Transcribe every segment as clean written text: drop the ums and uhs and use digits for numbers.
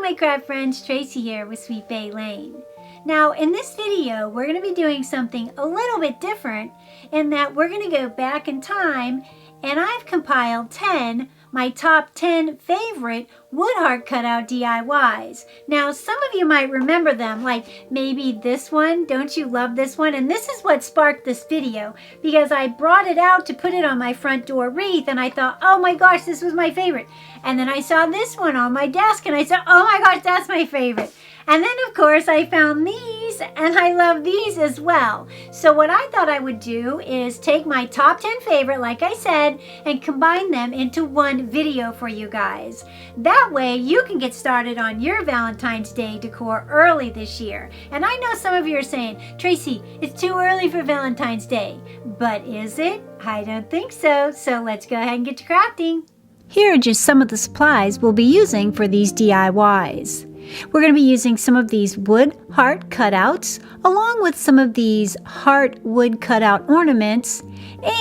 my craft friends, Tracy here with Sweet Bay Lane. Now in this video we're going to be doing something a little bit different in that we're going to go back in time, and I've compiled my top 10 favorite wood heart cutout DIYs. Now some of you might remember them, like maybe this one, Don't You Love This One? And this is what sparked this video because I brought it out to put it on my front door wreath and I thought, oh my gosh, this was my favorite. And then I saw this one on my desk and I said, oh my gosh, that's my favorite. And then of course I found these and I love these as well. So what I thought I would do is take my top 10 favorite, like I said, and combine them into one video for you guys. That way you can get started on your Valentine's Day decor early this year. And I know some of you are saying, Tracy, it's too early for Valentine's Day. But is it? I don't think so. So let's go ahead and get to crafting. Here are just some of the supplies we'll be using for these DIYs. We're going to be using some of these wood heart cutouts, along with some of these heart wood cutout ornaments,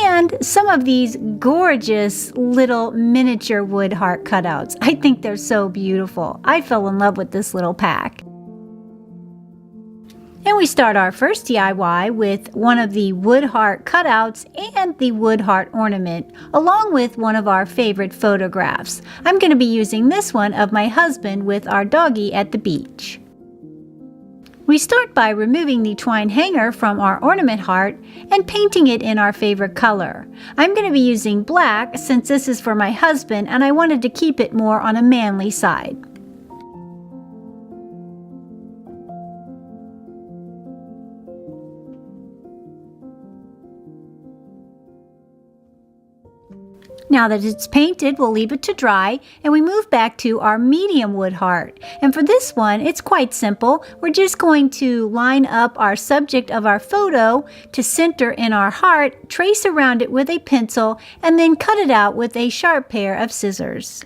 and some of these gorgeous little miniature wood heart cutouts. I think they're so beautiful. I fell in love with this little pack. And we start our first DIY with one of the wood heart cutouts and the wood heart ornament, along with one of our favorite photographs. I'm going to be using this one of my husband with our doggie at the beach. We start by removing the twine hanger from our ornament heart and painting it in our favorite color. I'm going to be using black since this is for my husband and I wanted to keep it more on a manly side. Now that it's painted, we'll leave it to dry and we move back to our medium wood heart. And for this one, it's quite simple. We're just going to line up our subject of our photo to center in our heart, trace around it with a pencil, and then cut it out with a sharp pair of scissors.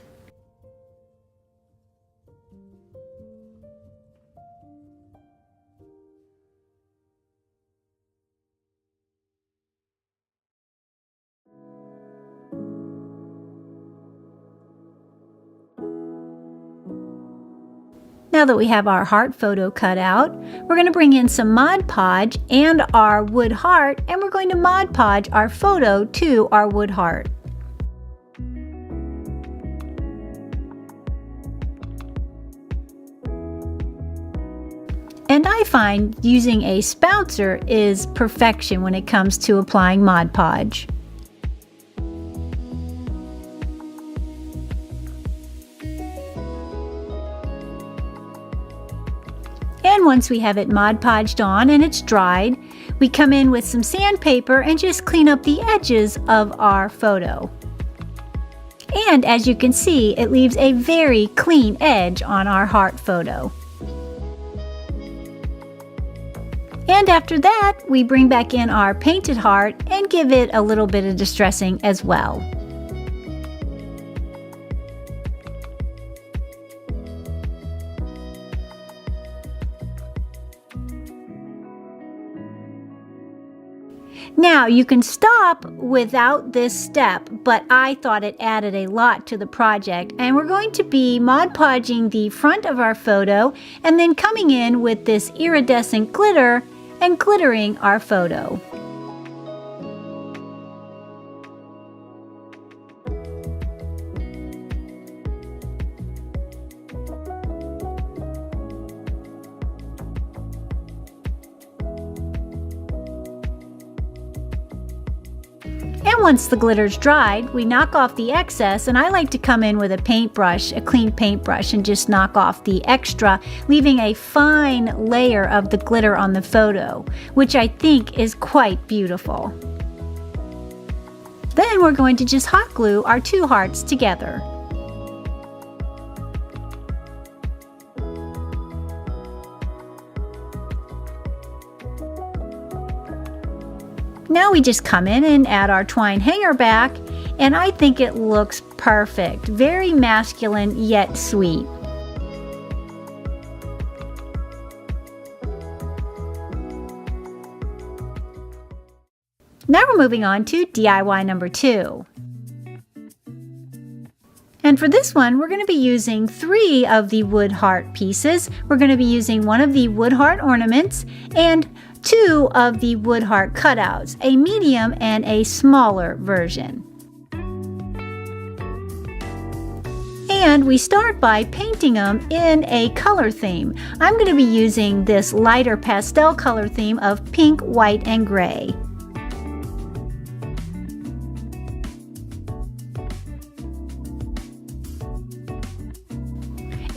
Now that we have our heart photo cut out, we're going to bring in some Mod Podge and our wood heart, and we're going to Mod Podge our photo to our wood heart. And I find using a spouncer is perfection when it comes to applying Mod Podge. And once we have it Mod Podged on and it's dried, we come in with some sandpaper and just clean up the edges of our photo. And as you can see, it leaves a very clean edge on our heart photo. And after that, we bring back in our painted heart and give it a little bit of distressing as well. Now you can stop without this step, but I thought it added a lot to the project, and we're going to be Mod Podging the front of our photo and then coming in with this iridescent glitter and glittering our photo. And once the glitter's dried, we knock off the excess, and I like to come in with a paintbrush, a clean paintbrush, and just knock off the extra, leaving a fine layer of the glitter on the photo, which I think is quite beautiful. Then we're going to just hot glue our two hearts together. Now we just come in and add our twine hanger back, and I think it looks perfect. Very masculine yet sweet. Now we're moving on to DIY number 2. And for this one, we're going to be using 3 of the wood heart pieces. We're going to be using 1 of the wood heart ornaments and 2 of the wood heart cutouts, a medium and a smaller version. And we start by painting them in a color theme. I'm going to be using this lighter pastel color theme of pink, white, and gray.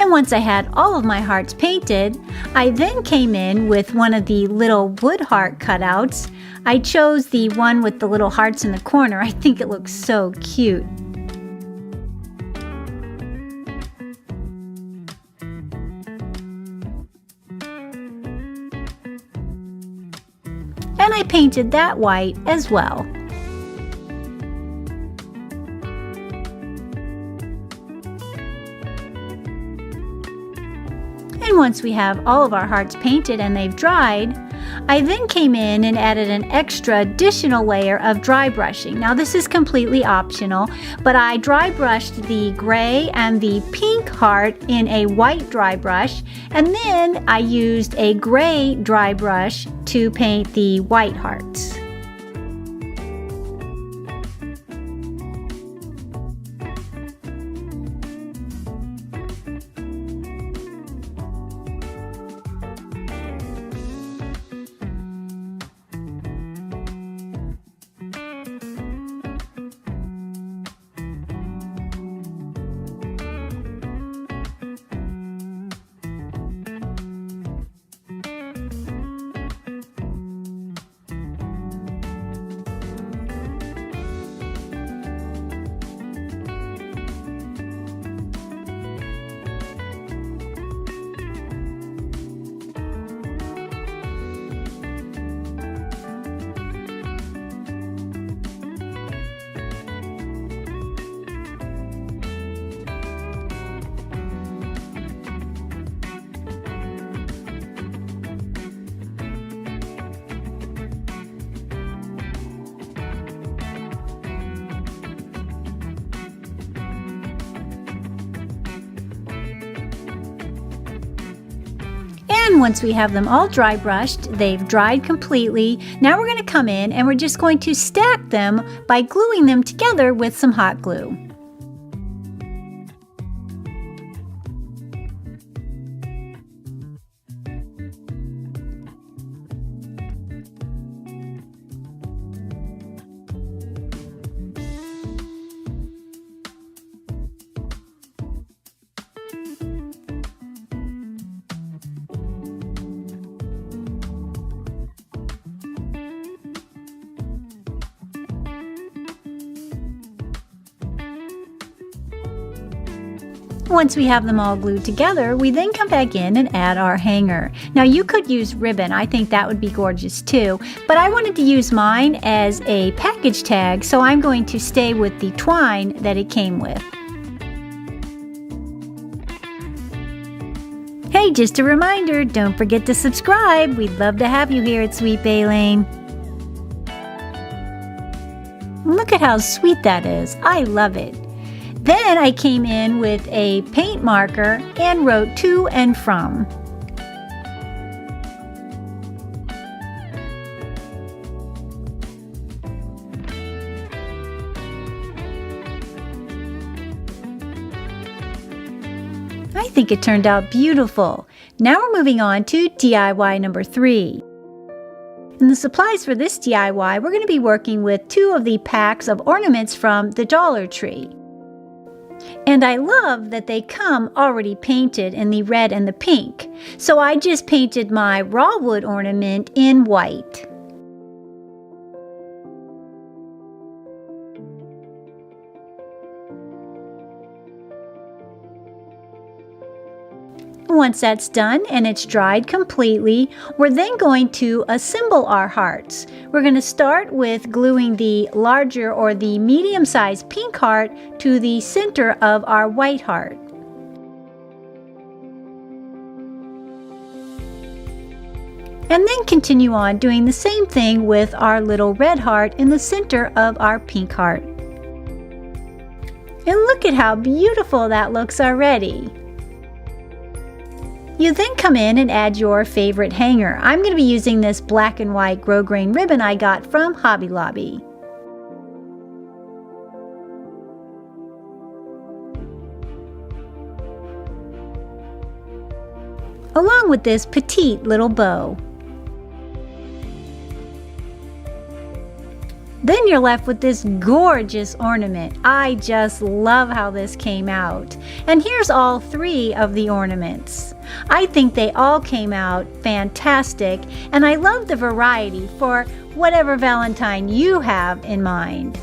And once I had all of my hearts painted, I then came in with one of the little wood heart cutouts. I chose the one with the little hearts in the corner. I think it looks so cute. And I painted that white as well. And once we have all of our hearts painted and they've dried, I then came in and added an extra additional layer of dry brushing. Now this is completely optional, but I dry brushed the gray and the pink heart in a white dry brush, and then I used a gray dry brush to paint the white hearts. And once we have them all dry brushed, they've dried completely. Now we're going to come in and we're just going to stack them by gluing them together with some hot glue. Once we have them all glued together, we then come back in and add our hanger. Now you could use ribbon, I think that would be gorgeous too, but I wanted to use mine as a package tag, so I'm going to stay with the twine that it came with. Hey, just a reminder, don't forget to subscribe. We'd love to have you here at Sweet Bay Lane. Look at how sweet that is. I love it. Then I came in with a paint marker and wrote to and from. I think it turned out beautiful. Now we're moving on to DIY number 3. In the supplies for this DIY, we're going to be working with 2 of the packs of ornaments from the Dollar Tree. And I love that they come already painted in the red and the pink. So I just painted my raw wood ornament in white. Once that's done and it's dried completely, we're then going to assemble our hearts. We're going to start with gluing the larger or the medium-sized pink heart to the center of our white heart. And then continue on doing the same thing with our little red heart in the center of our pink heart. And look at how beautiful that looks already. You then come in and add your favorite hanger. I'm going to be using this black and white grosgrain ribbon I got from Hobby Lobby. Along with this petite little bow. Then you're left with this gorgeous ornament. I just love how this came out. And here's all 3 of the ornaments. I think they all came out fantastic, and I love the variety for whatever Valentine you have in mind.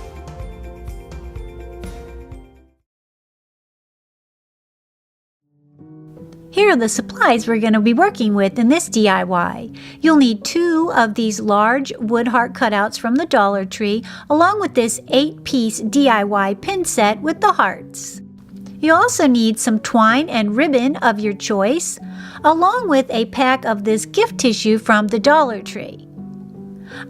Here are the supplies we're going to be working with in this DIY. You'll need 2 of these large wood heart cutouts from the Dollar Tree, along with this 8-piece DIY pin set with the hearts. You also need some twine and ribbon of your choice, along with a pack of this gift tissue from the Dollar Tree.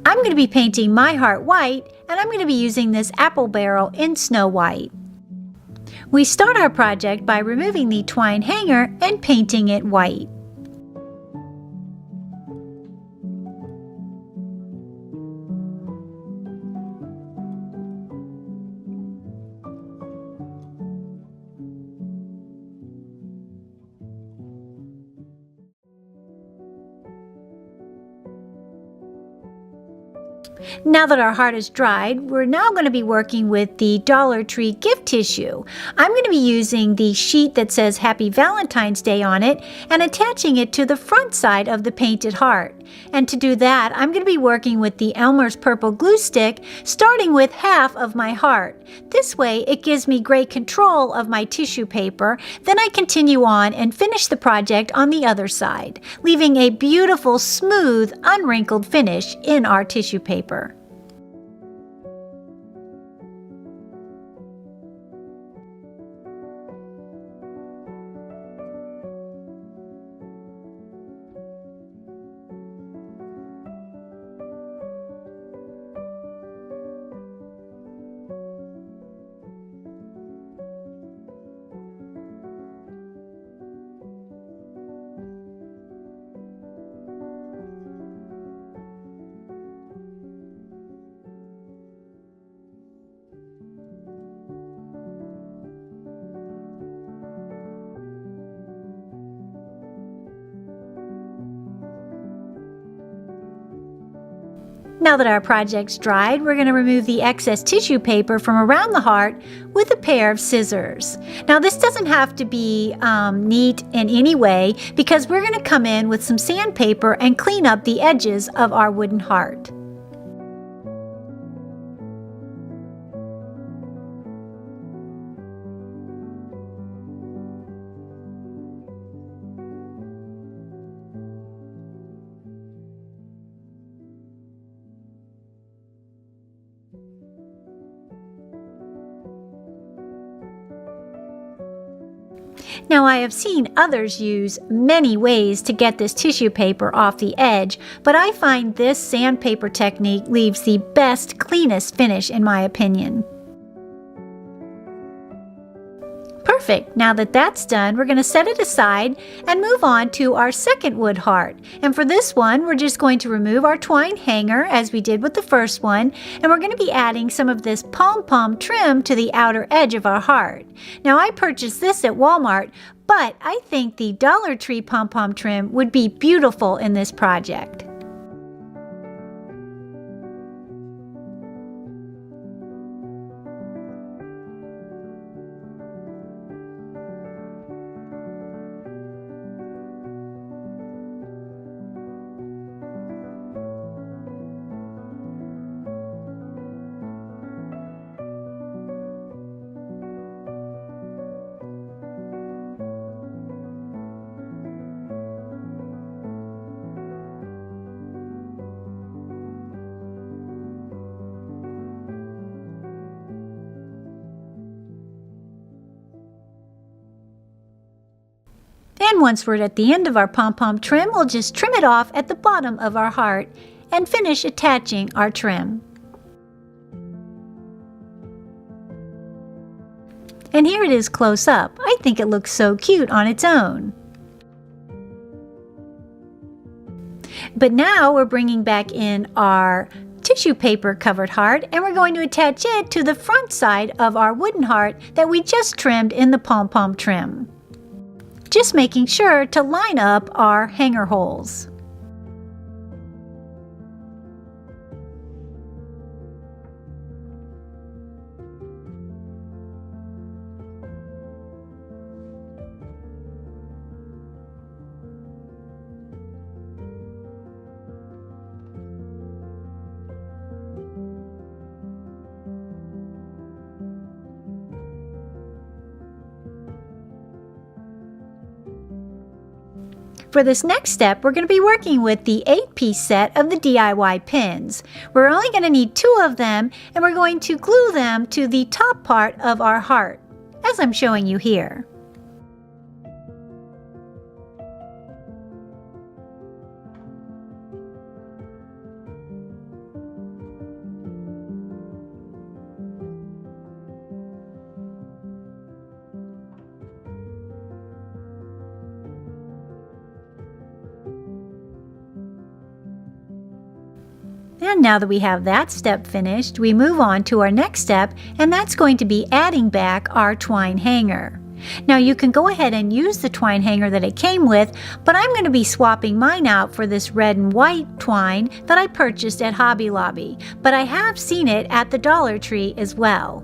I'm going to be painting my heart white, and I'm going to be using this apple barrel in Snow White. We start our project by removing the twine hanger and painting it white. Now that our heart is dried, we're now going to be working with the Dollar Tree gift tissue. I'm going to be using the sheet that says Happy Valentine's Day on it and attaching it to the front side of the painted heart. And to do that, I'm going to be working with the Elmer's purple glue stick, starting with half of my heart. This way, it gives me great control of my tissue paper. Then I continue on and finish the project on the other side, leaving a beautiful, smooth, unwrinkled finish in our tissue paper. Now that our project's dried, we're going to remove the excess tissue paper from around the heart with a pair of scissors. Now this doesn't have to be neat in any way, because we're going to come in with some sandpaper and clean up the edges of our wooden heart. Now I have seen others use many ways to get this tissue paper off the edge, but I find this sandpaper technique leaves the best, cleanest finish in my opinion. Perfect. Now that that's done, we're going to set it aside and move on to our second wood heart. And for this one, we're just going to remove our twine hanger as we did with the first one, and we're going to be adding some of this pom-pom trim to the outer edge of our heart. Now I purchased this at Walmart, but I think the Dollar Tree pom-pom trim would be beautiful in this project. And once we're at the end of our pom-pom trim, we'll just trim it off at the bottom of our heart and finish attaching our trim. And here it is close up. I think it looks so cute on its own. But now we're bringing back in our tissue paper covered heart, and we're going to attach it to the front side of our wooden heart that we just trimmed in the pom-pom trim. Just making sure to line up our hanger holes. For this next step, we're going to be working with the 8-piece set of the DIY pins. We're only going to need 2 of them, and we're going to glue them to the top part of our heart, as I'm showing you here. And now that we have that step finished, we move on to our next step, and that's going to be adding back our twine hanger. Now you can go ahead and use the twine hanger that it came with, but I'm going to be swapping mine out for this red and white twine that I purchased at Hobby Lobby, but I have seen it at the Dollar Tree as well.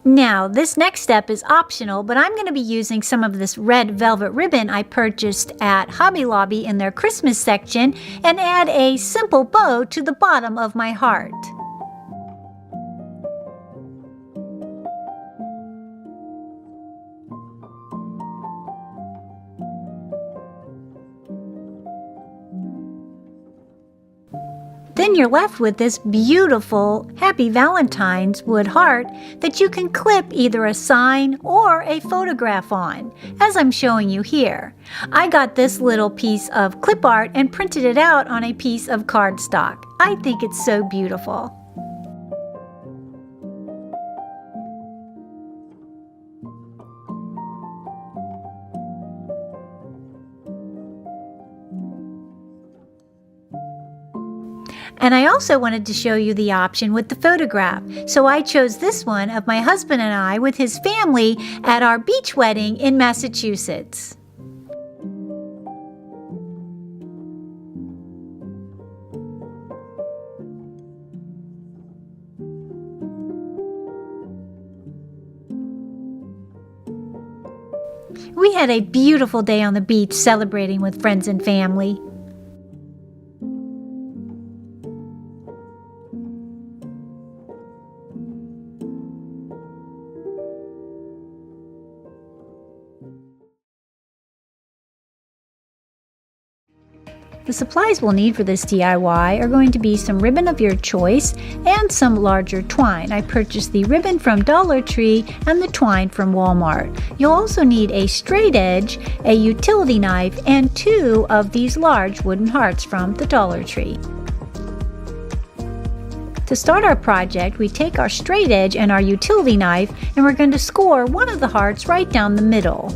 Now, this next step is optional, but I'm going to be using some of this red velvet ribbon I purchased at Hobby Lobby in their Christmas section and add a simple bow to the bottom of my heart. Then you're left with this beautiful Happy Valentine's wood heart that you can clip either a sign or a photograph on, as I'm showing you here. I got this little piece of clip art and printed it out on a piece of cardstock. I think it's so beautiful. And I also wanted to show you the option with the photograph. So I chose this one of my husband and I with his family at our beach wedding in Massachusetts. We had a beautiful day on the beach celebrating with friends and family. The supplies we'll need for this DIY are going to be some ribbon of your choice and some larger twine. I purchased the ribbon from Dollar Tree and the twine from Walmart. You'll also need a straight edge, a utility knife, and 2 of these large wooden hearts from the Dollar Tree. To start our project, we take our straight edge and our utility knife, and we're going to score one of the hearts right down the middle.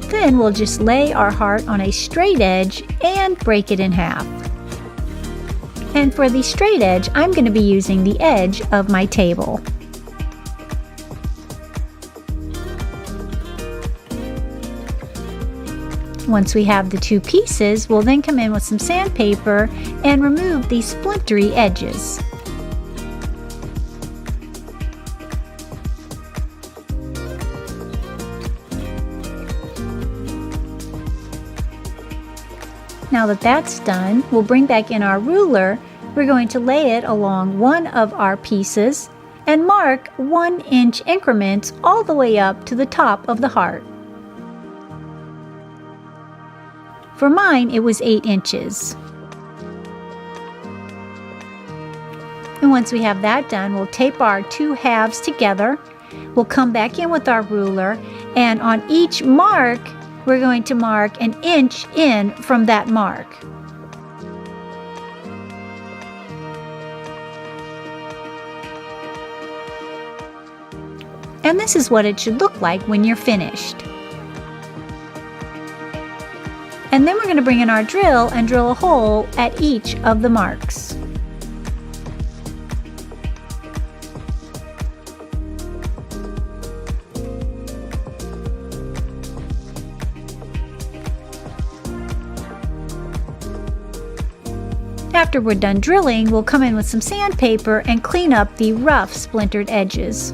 Then we'll just lay our heart on a straight edge and break it in half. And for the straight edge, I'm going to be using the edge of my table. Once we have the two pieces, we'll then come in with some sandpaper and remove the splintery edges. Now that that's done, we'll bring back in our ruler. We're going to lay it along one of our pieces and mark 1-inch increments all the way up to the top of the heart. For mine, it was 8 inches. And once we have that done, we'll tape our two halves together. We'll come back in with our ruler, and on each mark, we're going to mark 1 inch in from that mark. And this is what it should look like when you're finished. And then we're going to bring in our drill and drill a hole at each of the marks. After we're done drilling, we'll come in with some sandpaper and clean up the rough splintered edges.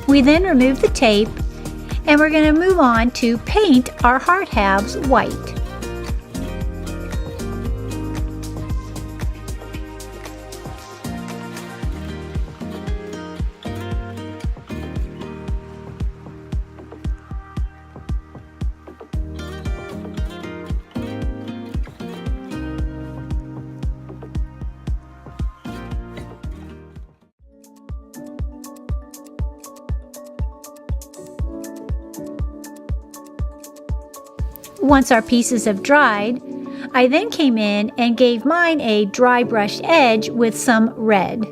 We then remove the tape, and we're going to move on to paint our heart halves white. Once our pieces have dried, I then came in and gave mine a dry brushed edge with some red.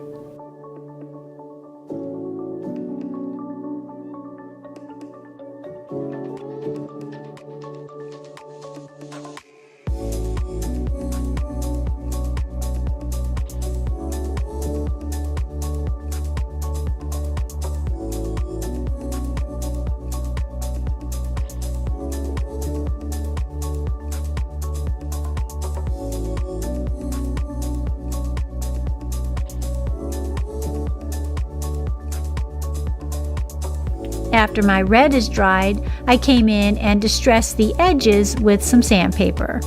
After my red is dried, I came in and distressed the edges with some sandpaper.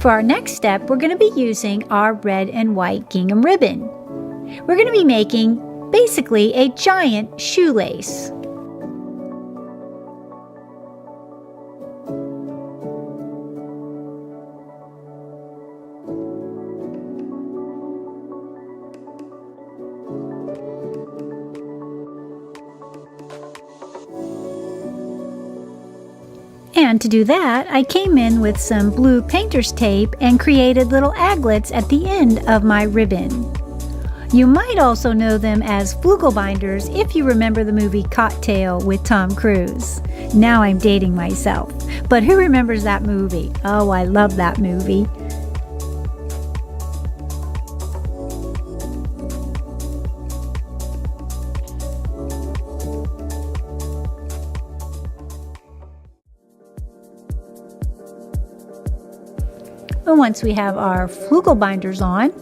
For our next step, we're going to be using our red and white gingham ribbon. We're going to be making basically a giant shoelace. And to do that, I came in with some blue painter's tape and created little aglets at the end of my ribbon. You might also know them as flugel binders if you remember the movie Cocktail with Tom Cruise. Now I'm dating myself, but who remembers that movie? Oh, I love that movie. And once we have our flugel binders on,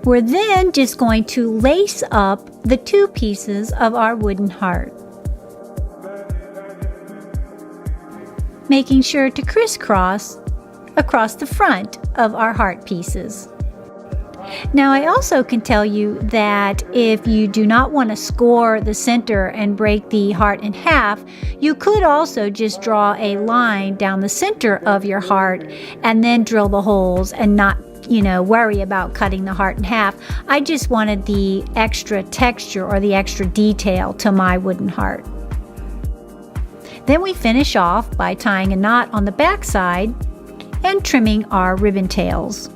we're then just going to lace up the two pieces of our wooden heart, making sure to crisscross across the front of our heart pieces. Now, I also can tell you that if you do not want to score the center and break the heart in half, you could also just draw a line down the center of your heart and then drill the holes and not worry about cutting the heart in half. I just wanted the extra texture or the extra detail to my wooden heart. Then we finish off by tying a knot on the back side and trimming our ribbon tails.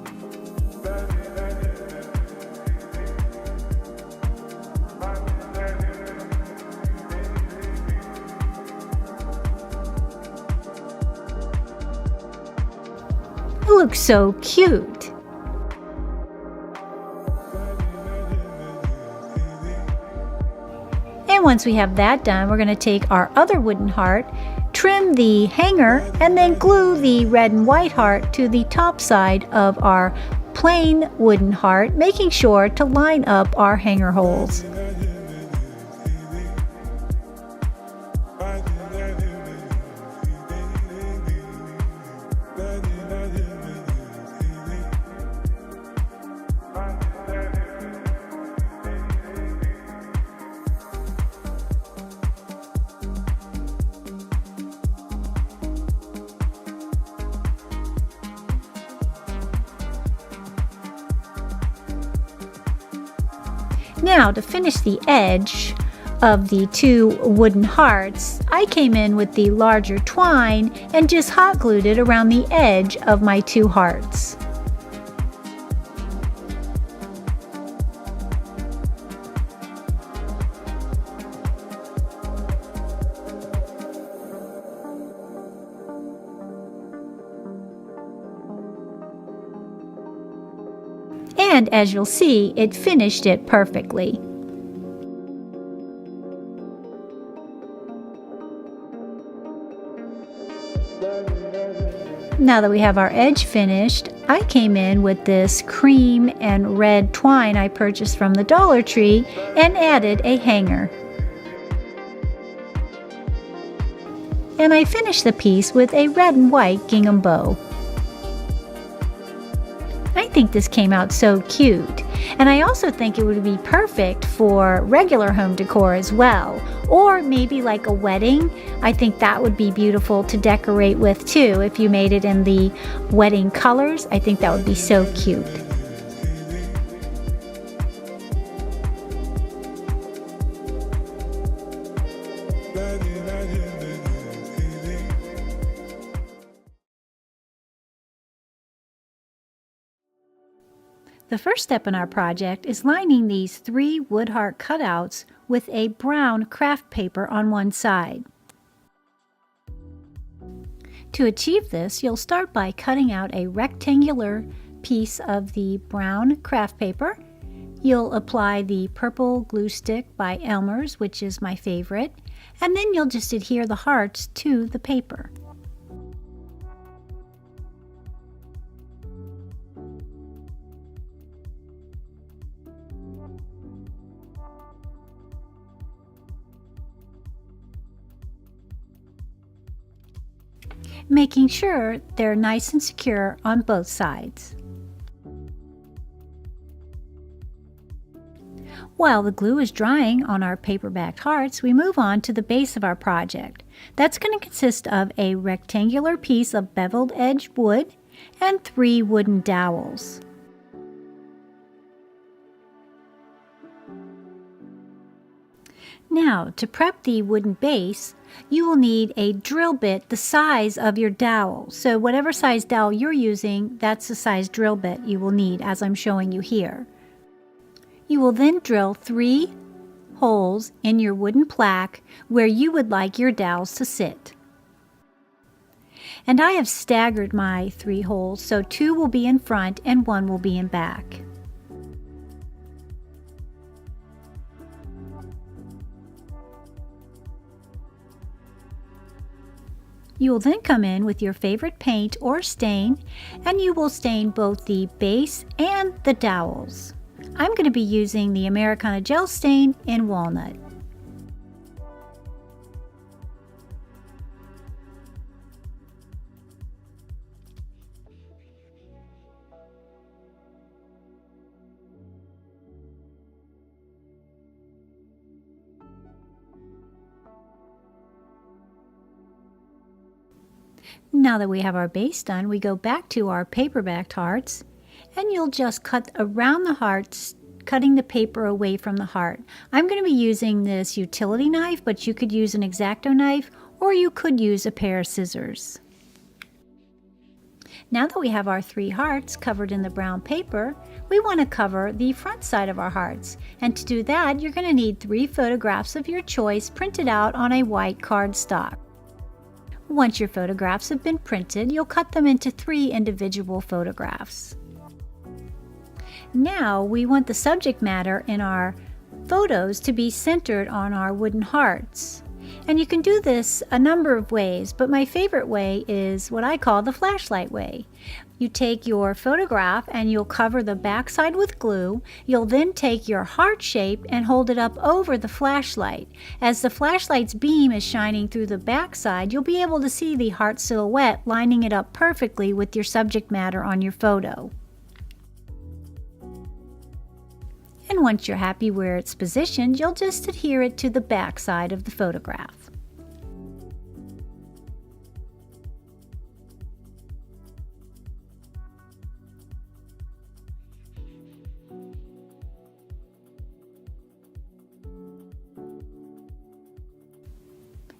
It looks so cute. And once we have that done, we're going to take our other wooden heart, trim the hanger, and then glue the red and white heart to the top side of our plain wooden heart, making sure to line up our hanger holes. Now, to finish the edge of the two wooden hearts, I came in with the larger twine and just hot glued it around the edge of my two hearts. And as you'll see, it finished it perfectly. Now that we have our edge finished, I came in with this cream and red twine I purchased from the Dollar Tree and added a hanger. And I finished the piece with a red and white gingham bow. I think this came out so cute, and I also think it would be perfect for regular home decor as well, or maybe like a wedding. I think that would be beautiful to decorate with too. If you made it in the wedding colors, I think that would be so cute. The first step in our project is lining these 3 wood heart cutouts with a brown craft paper on one side. To achieve this, you'll start by cutting out a rectangular piece of the brown craft paper. You'll apply the purple glue stick by Elmer's, which is my favorite, and then you'll just adhere the hearts to the paper. Making sure they're nice and secure on both sides. While the glue is drying on our paper-backed hearts, we move on to the base of our project. That's going to consist of a rectangular piece of beveled edge wood and 3 wooden dowels. Now, to prep the wooden base, you will need a drill bit the size of your dowel. So whatever size dowel you're using, that's the size drill bit you will need, as I'm showing you here. You will then drill 3 holes in your wooden plaque where you would like your dowels to sit. And I have staggered my 3 holes, so 2 will be in front and 1 will be in back. You will then come in with your favorite paint or stain, and you will stain both the base and the dowels. I'm going to be using the Americana gel stain in walnut. Now that we have our base done, we go back to our paper-backed hearts and you'll just cut around the hearts, cutting the paper away from the heart. I'm going to be using this utility knife, but you could use an X-Acto knife or you could use a pair of scissors. Now that we have our 3 hearts covered in the brown paper, we want to cover the front side of our hearts. And to do that, you're going to need 3 photographs of your choice printed out on a white cardstock. Once your photographs have been printed, you'll cut them into 3 individual photographs. Now we want the subject matter in our photos to be centered on our wooden hearts. And you can do this a number of ways, but my favorite way is what I call the flashlight way. You take your photograph and you'll cover the back side with glue. You'll then take your heart shape and hold it up over the flashlight. As the flashlight's beam is shining through the back side, you'll be able to see the heart silhouette lining it up perfectly with your subject matter on your photo. And once you're happy where it's positioned, you'll just adhere it to the back side of the photograph.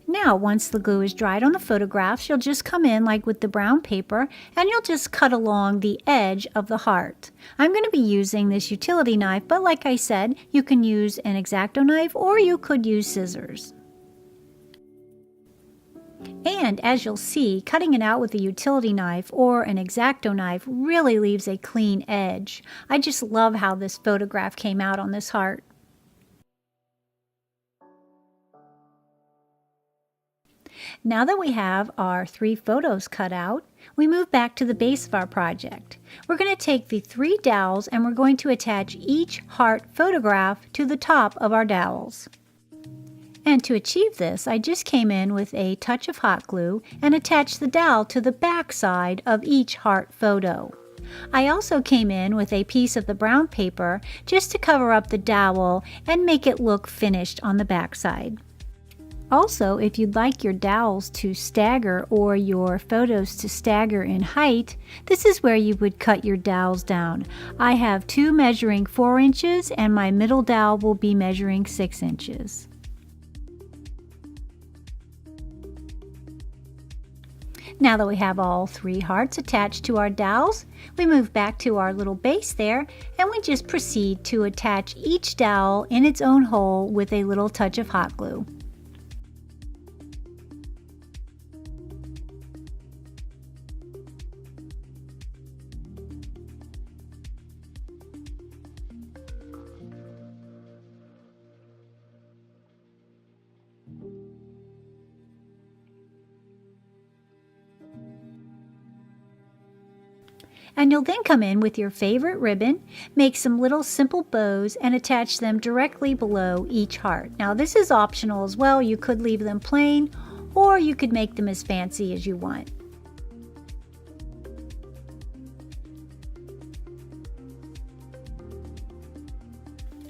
Now, once the glue is dried on the photographs, you'll just come in like with the brown paper and you'll just cut along the edge of the heart. I'm going to be using this utility knife, but like I said, you can use an X-Acto knife or you could use scissors. And as you'll see, cutting it out with a utility knife or an X-Acto knife really leaves a clean edge. I just love how this photograph came out on this heart. Now that we have our 3 photos cut out, we move back to the base of our project. We're going to take the 3 dowels and we're going to attach each heart photograph to the top of our dowels. And to achieve this, I just came in with a touch of hot glue and attached the dowel to the back side of each heart photo. I also came in with a piece of the brown paper just to cover up the dowel and make it look finished on the back side. Also, if you'd like your dowels to stagger or your photos to stagger in height, this is where you would cut your dowels down. I have 2 measuring 4 inches and my middle dowel will be measuring 6 inches. Now that we have all 3 hearts attached to our dowels, we move back to our little base there and we just proceed to attach each dowel in its own hole with a little touch of hot glue. And you'll then come in with your favorite ribbon, make some little simple bows and attach them directly below each heart. Now this is optional as well. You could leave them plain or you could make them as fancy as you want.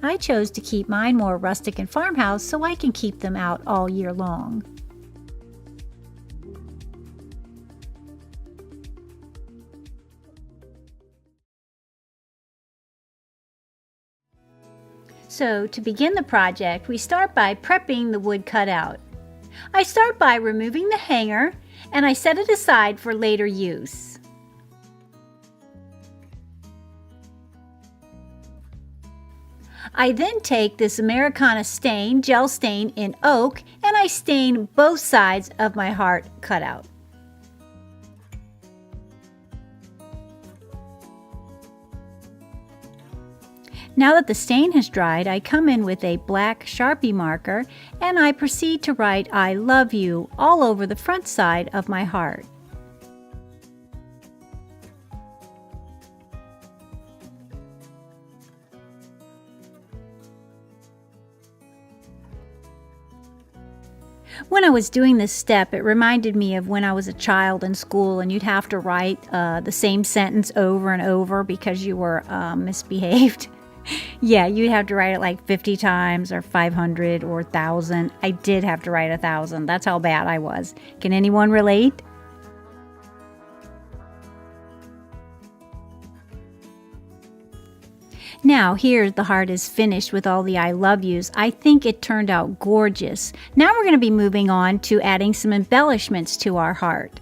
I chose to keep mine more rustic and farmhouse so I can keep them out all year long. So to begin the project, we start by prepping the wood cutout. I start by removing the hanger and I set it aside for later use. I then take this Americana stain, gel stain in oak, and I stain both sides of my heart cutout. Now that the stain has dried, I come in with a black Sharpie marker and I proceed to write "I love you" all over the front side of my heart. When I was doing this step, it reminded me of when I was a child in school and you'd have to write the same sentence over and over because you were misbehaved. Yeah, you'd have to write it like 50 times or 500 or 1,000. I did have to write 1,000. That's how bad I was. Can anyone relate? Now here the heart is finished with all the I love yous. I think it turned out gorgeous. Now we're going to be moving on to adding some embellishments to our heart.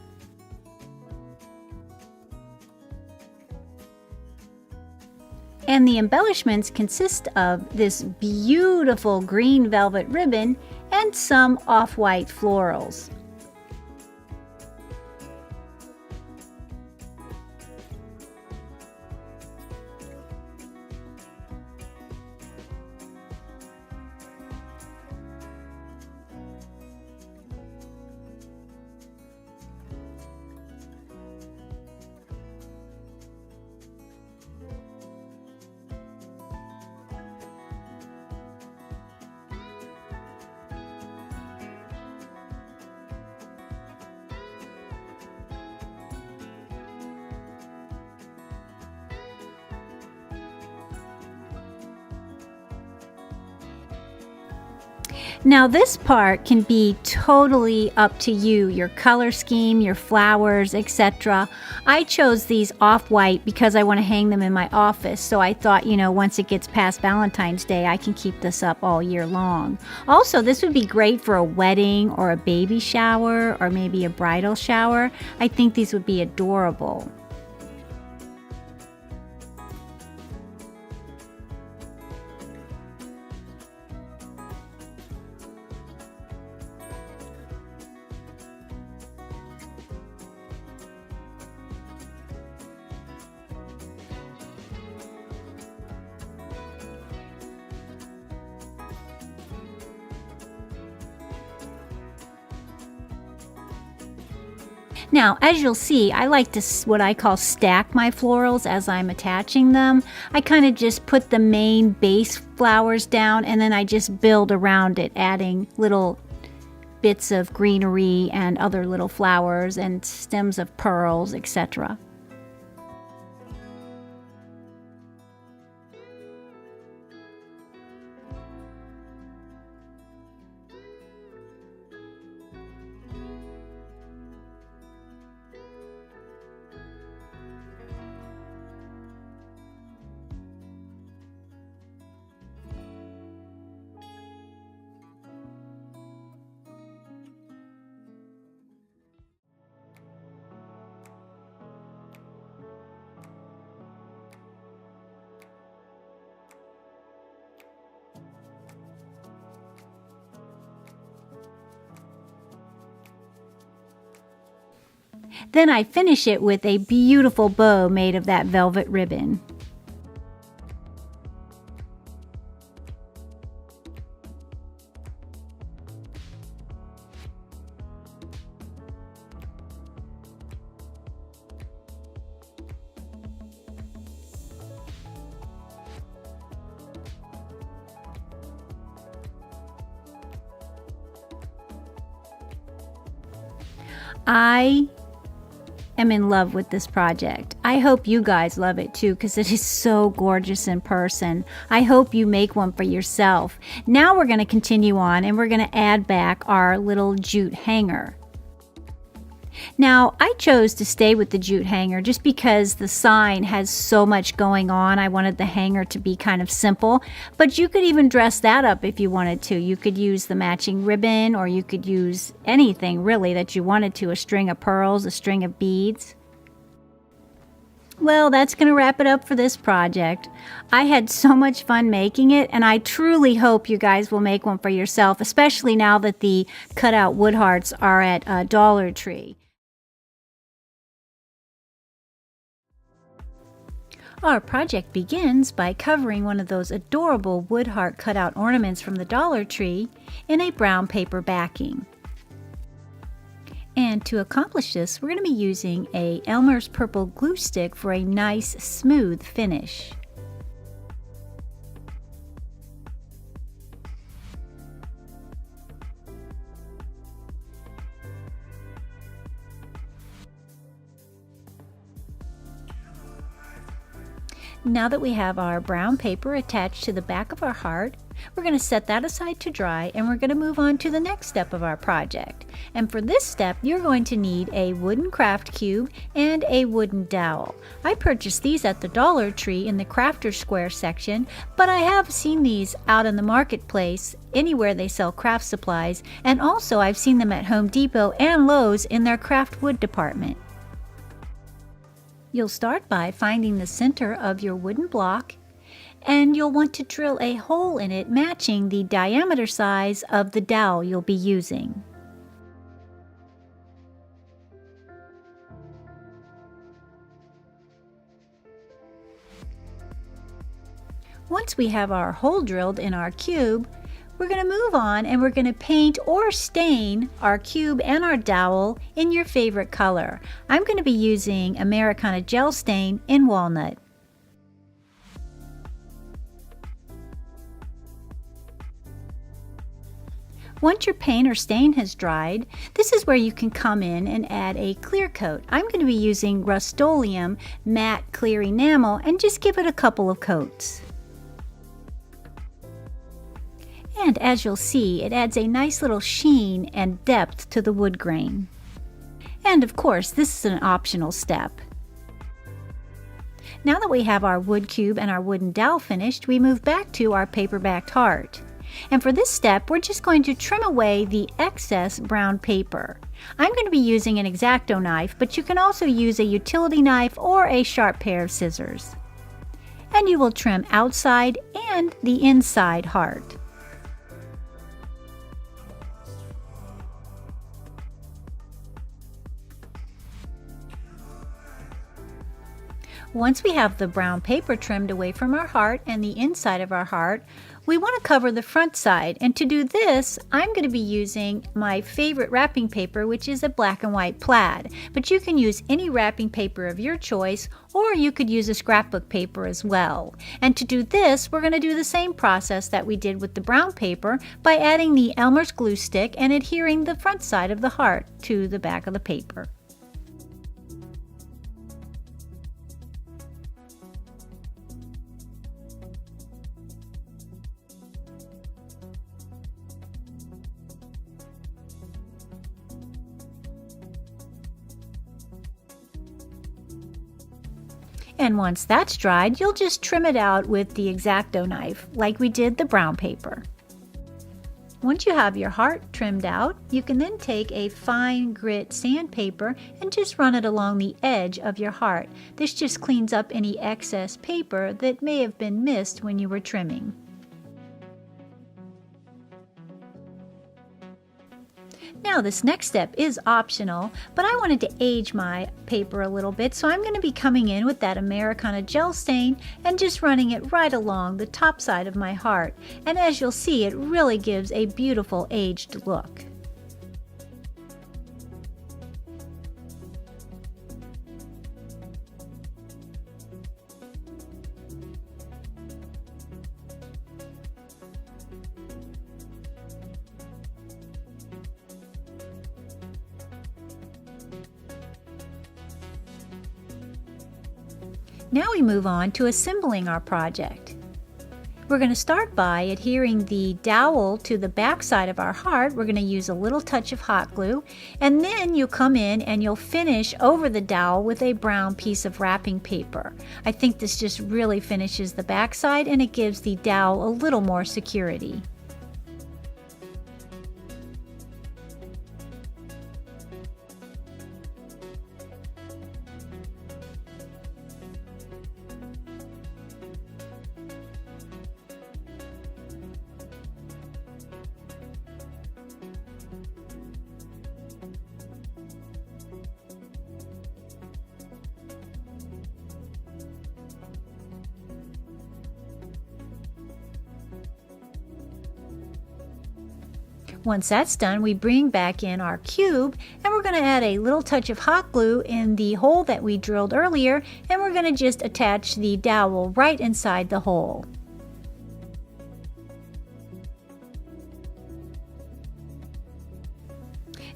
And the embellishments consist of this beautiful green velvet ribbon and some off-white florals. Now this part can be totally up to you, your color scheme, your flowers, etc. I chose these off-white because I want to hang them in my office, so I thought, you know, once it gets past Valentine's Day, I can keep this up all year long. Also, this would be great for a wedding or a baby shower or maybe a bridal shower. I think these would be adorable. Now, as you'll see, I like to what I call stack my florals as I'm attaching them. I kind of just put the main base flowers down and then I just build around it, adding little bits of greenery and other little flowers and stems of pearls, etc. Then I finish it with a beautiful bow made of that velvet ribbon. I am in love with this project. I hope you guys love it too because it is so gorgeous in person. I hope you make one for yourself. Now we're going to continue on and we're going to add back our little jute hanger. Now I chose to stay with the jute hanger just because the sign has so much going on. I wanted the hanger to be kind of simple, but you could even dress that up if you wanted to. You could use the matching ribbon or you could use anything really that you wanted to, a string of pearls, a string of beads. Well, that's going to wrap it up for this project. I had so much fun making it, and I truly hope you guys will make one for yourself, especially now that the cutout wood hearts are at Dollar Tree. Our project begins by covering one of those adorable wood heart cutout ornaments from the Dollar Tree in a brown paper backing. And to accomplish this, we're going to be using a Elmer's purple glue stick for a nice smooth finish. Now that we have our brown paper attached to the back of our heart, We're going to set that aside to dry, and we're going to move on to the next step of our project. And for this step, you're going to need a wooden craft cube and a wooden dowel. I purchased these at the Dollar Tree in the Crafter's Square section, but I have seen these out in the marketplace anywhere they sell craft supplies, and also I've seen them at Home Depot and Lowe's in their craft wood department. You'll start by finding the center of your wooden block, and you'll want to drill a hole in it matching the diameter size of the dowel you'll be using. Once we have our hole drilled in our cube, we're going to move on and we're going to paint or stain our cube and our dowel in your favorite color. I'm going to be using Americana Gel Stain in Walnut. Once your paint or stain has dried, this is where you can come in and add a clear coat. I'm going to be using Rust-Oleum Matte Clear Enamel and just give it a couple of coats. And as you'll see, it adds a nice little sheen and depth to the wood grain. And of course, this is an optional step. Now that we have our wood cube and our wooden dowel finished, we move back to our paper-backed heart. And for this step, we're just going to trim away the excess brown paper. I'm going to be using an X-Acto knife, but you can also use a utility knife or a sharp pair of scissors. And you will trim outside and the inside heart. Once we have the brown paper trimmed away from our heart and the inside of our heart, we want to cover the front side, and to do this, I'm going to be using my favorite wrapping paper, which is a black and white plaid. But you can use any wrapping paper of your choice, or you could use a scrapbook paper as well. And to do this, we're going to do the same process that we did with the brown paper by adding the Elmer's glue stick and adhering the front side of the heart to the back of the paper. And once that's dried, you'll just trim it out with the X-Acto knife, like we did the brown paper. Once you have your heart trimmed out, you can then take a fine grit sandpaper and just run it along the edge of your heart. This just cleans up any excess paper that may have been missed when you were trimming. Now this next step is optional, but I wanted to age my paper a little bit, so I'm going to be coming in with that Americana Gel Stain and just running it right along the top side of my heart. And as you'll see, it really gives a beautiful aged look. Now we move on to assembling our project. We're going to start by adhering the dowel to the back side of our heart. We're going to use a little touch of hot glue, and then you'll come in and you'll finish over the dowel with a brown piece of wrapping paper. I think this just really finishes the back side and it gives the dowel a little more security. Once that's done, we bring back in our cube and we're going to add a little touch of hot glue in the hole that we drilled earlier, and we're going to just attach the dowel right inside the hole.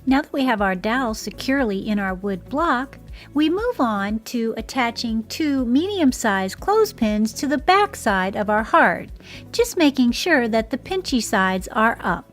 Now that we have our dowel securely in our wood block, We move on to attaching 2 medium-sized clothespins to the back side of our heart, just making sure that the pinchy sides are up.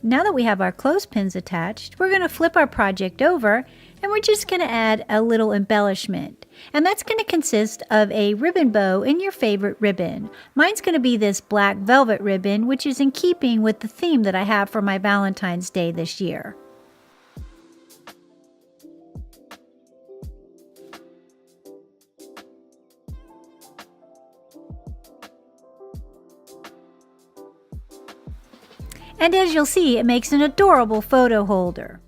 Now that we have our clothespins attached, we're going to flip our project over and we're just going to add a little embellishment. And that's going to consist of a ribbon bow in your favorite ribbon. Mine's going to be this black velvet ribbon, which is in keeping with the theme that I have for my Valentine's Day this year. And as you'll see, it makes an adorable photo holder.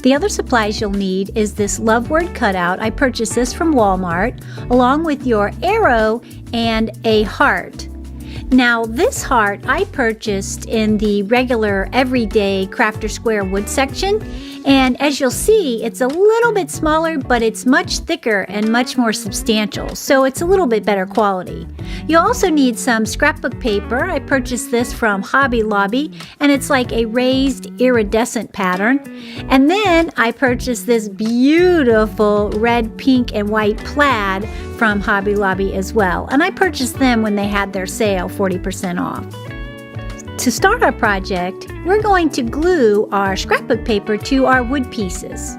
The other supplies you'll need is this love word cutout. I purchased this from Walmart, along with your arrow and a heart. Now this heart I purchased in the regular everyday Crafter Square wood section, and as you'll see, it's a little bit smaller, but it's much thicker and much more substantial, so it's a little bit better quality. You'll also need some scrapbook paper. I purchased this from Hobby Lobby, and it's like a raised iridescent pattern. And then I purchased this beautiful red, pink, and white plaid from Hobby Lobby as well, and I purchased them when they had their sale 40% off. To start our project, we're going to glue our scrapbook paper to our wood pieces.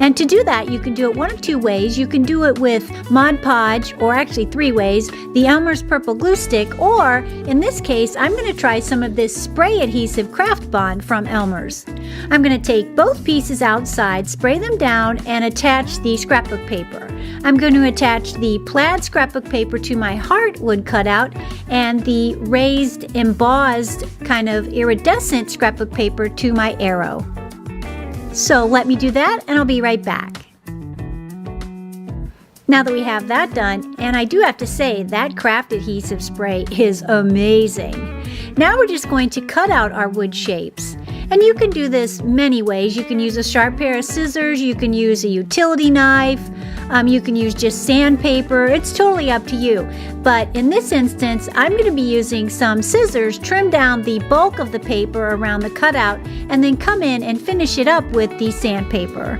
And to do that, you can do it one of 2 ways. You can do it with Mod Podge, or actually 3 ways, the Elmer's Purple Glue Stick, or in this case, I'm going to try some of this spray adhesive Craft Bond from Elmer's. I'm going to take both pieces outside, spray them down, and attach the scrapbook paper. I'm going to attach the plaid scrapbook paper to my heart wood cutout and the raised embossed kind of iridescent scrapbook paper to my arrow. So let me do that and I'll be right back. Now that we have that done, and I do have to say that craft adhesive spray is amazing. Now we're just going to cut out our wood shapes. And you can do this many ways. You can use a sharp pair of scissors, you can use a utility knife, you can use just sandpaper. It's totally up to you. But in this instance, I'm going to be using some scissors, trim down the bulk of the paper around the cutout, and then come in and finish it up with the sandpaper.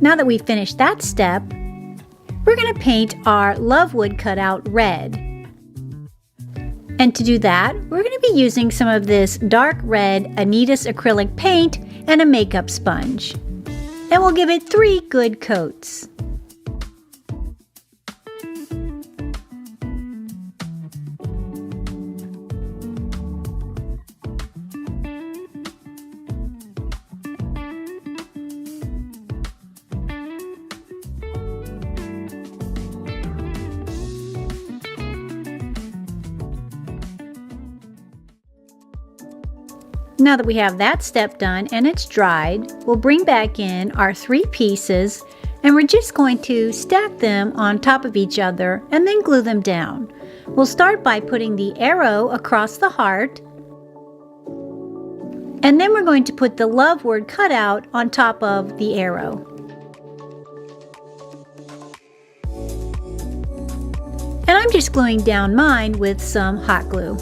Now that we've finished that step, we're going to paint our love wood cutout red. And to do that, we're going to be using some of this dark red Anitas acrylic paint and a makeup sponge. And we'll give it 3 good coats. Now that we have that step done and it's dried, we'll bring back in our 3 pieces and we're just going to stack them on top of each other and then glue them down. We'll start by putting the arrow across the heart, and then we're going to put the love word cutout on top of the arrow. And I'm just gluing down mine with some hot glue.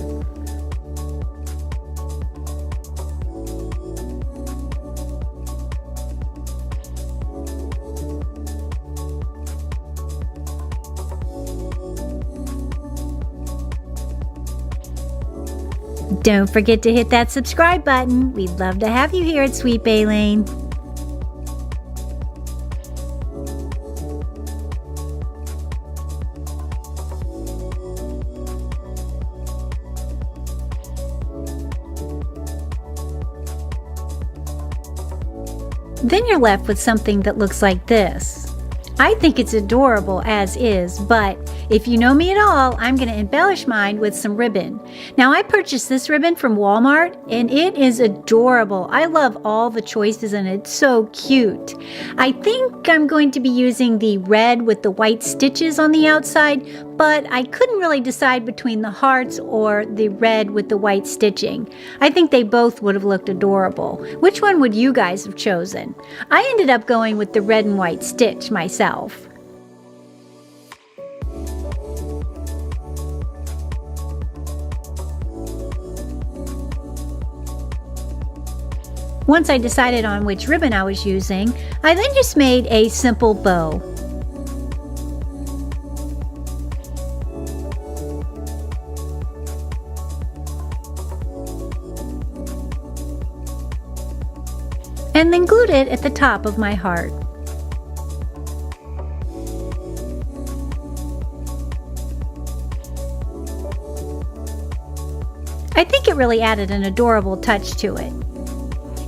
Don't forget to hit that subscribe button. We'd love to have you here at Sweet Bay Lane. Then you're left with something that looks like this. I think it's adorable as is, but if you know me at all, I'm going to embellish mine with some ribbon. Now, I purchased this ribbon from Walmart, and it is adorable. I love all the choices, and it's so cute. I think I'm going to be using the red with the white stitches on the outside, but I couldn't really decide between the hearts or the red with the white stitching. I think they both would have looked adorable. Which one would you guys have chosen? I ended up going with the red and white stitch myself. Once I decided on which ribbon I was using, I then just made a simple bow. And then glued it at the top of my heart. I think it really added an adorable touch to it.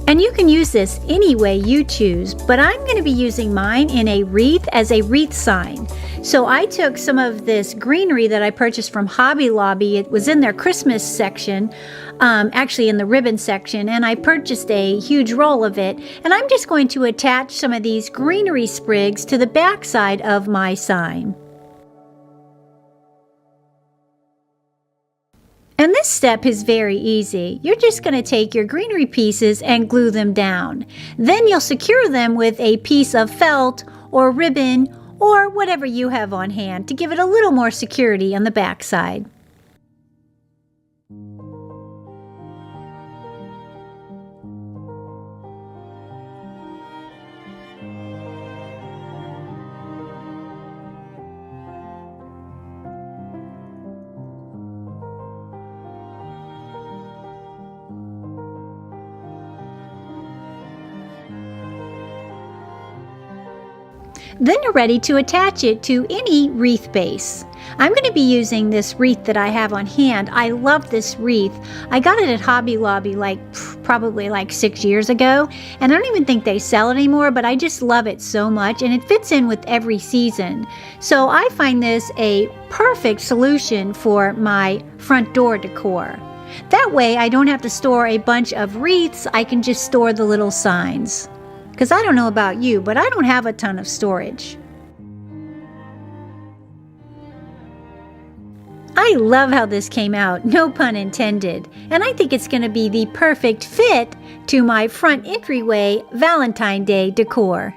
And you can use this any way you choose, but I'm going to be using mine in a wreath as a wreath sign. So I took some of this greenery that I purchased from Hobby Lobby. It was in their Christmas section, actually in the ribbon section, and I purchased a huge roll of it. And I'm just going to attach some of these greenery sprigs to the back side of my sign. And this step is very easy. You're just going to take your greenery pieces and glue them down. Then you'll secure them with a piece of felt or ribbon or whatever you have on hand to give it a little more security on the back side. Then you're ready to attach it to any wreath base. I'm going to be using this wreath that I have on hand. I love this wreath. I got it at Hobby Lobby probably 6 years ago, and I don't even think they sell it anymore, but I just love it so much, and it fits in with every season. So I find this a perfect solution for my front door decor. That way I don't have to store a bunch of wreaths, I can just store the little signs. Because I don't know about you, but I don't have a ton of storage. I love how this came out, no pun intended, and I think it's going to be the perfect fit to my front entryway Valentine Day decor.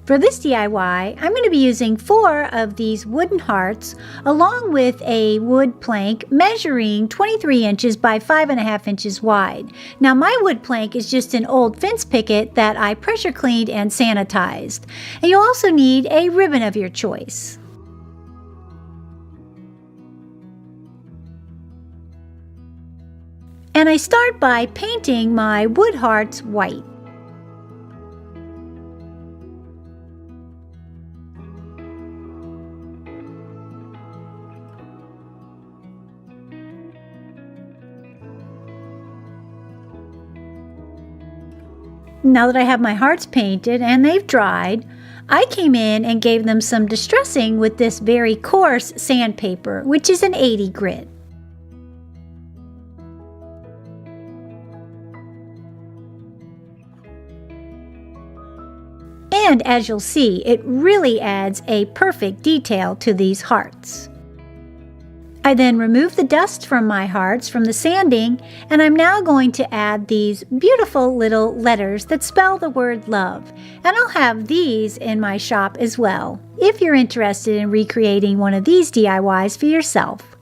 For this DIY, I'm going to be using 4 of these wooden hearts along with a wood plank measuring 23 inches by 5.5 inches wide. Now my wood plank is just an old fence picket that I pressure cleaned and sanitized. And you'll also need a ribbon of your choice. And I start by painting my wood hearts white. Now that I have my hearts painted and they've dried, I came in and gave them some distressing with this very coarse sandpaper, which is an 80 grit. And as you'll see, it really adds a perfect detail to these hearts. I then remove the dust from my hearts from the sanding, and I'm now going to add these beautiful little letters that spell the word love. And I'll have these in my shop as well, if you're interested in recreating one of these DIYs for yourself.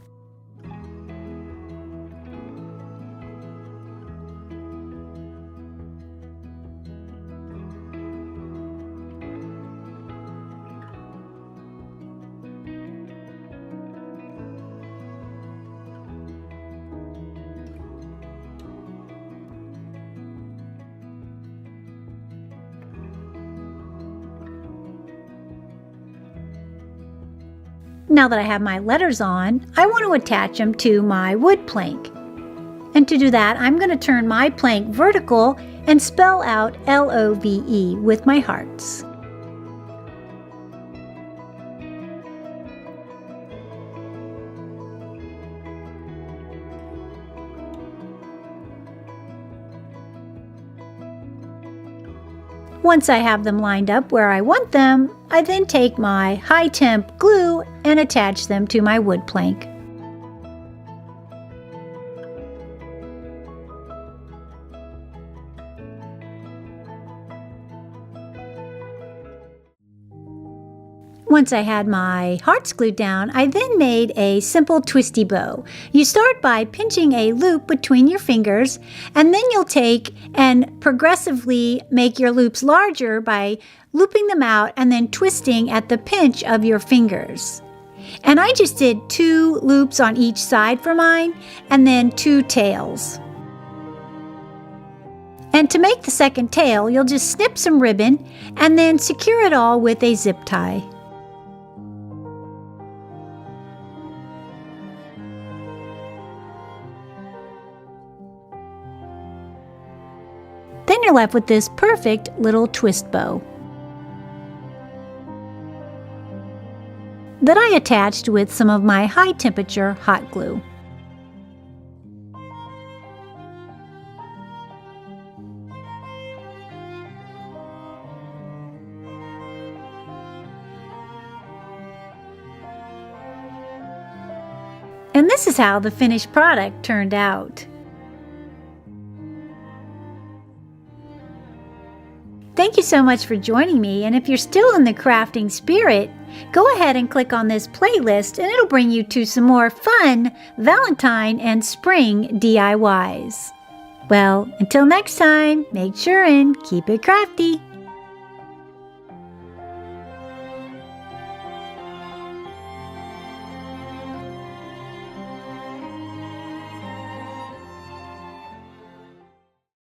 Now that I have my letters on, I want to attach them to my wood plank. And to do that, I'm going to turn my plank vertical and spell out L-O-V-E with my hearts. Once I have them lined up where I want them, I then take my high temp glue and attach them to my wood plank. Once I had my hearts glued down, I then made a simple twisty bow. You start by pinching a loop between your fingers, and then you'll take and progressively make your loops larger by looping them out and then twisting at the pinch of your fingers. And I just did 2 loops on each side for mine, and then 2 tails. And to make the second tail, you'll just snip some ribbon and then secure it all with a zip tie. Then you're left with this perfect little twist bow that I attached with some of my high temperature hot glue. And this is how the finished product turned out. Thank you so much for joining me, and if you're still in the crafting spirit, go ahead and click on this playlist and it'll bring you to some more fun Valentine and spring DIYs. Well, until next time, make sure and keep it crafty.